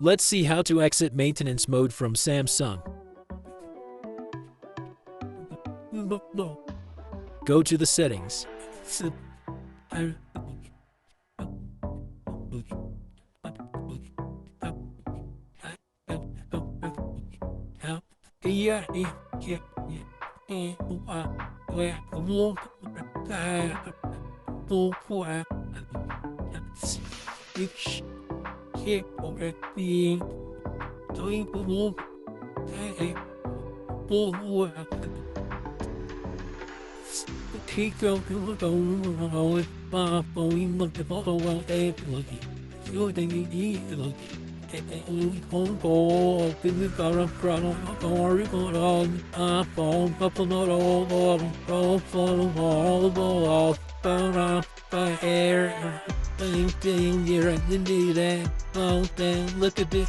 Let's see how to exit maintenance mode from Samsung. Go to the settings. Look at this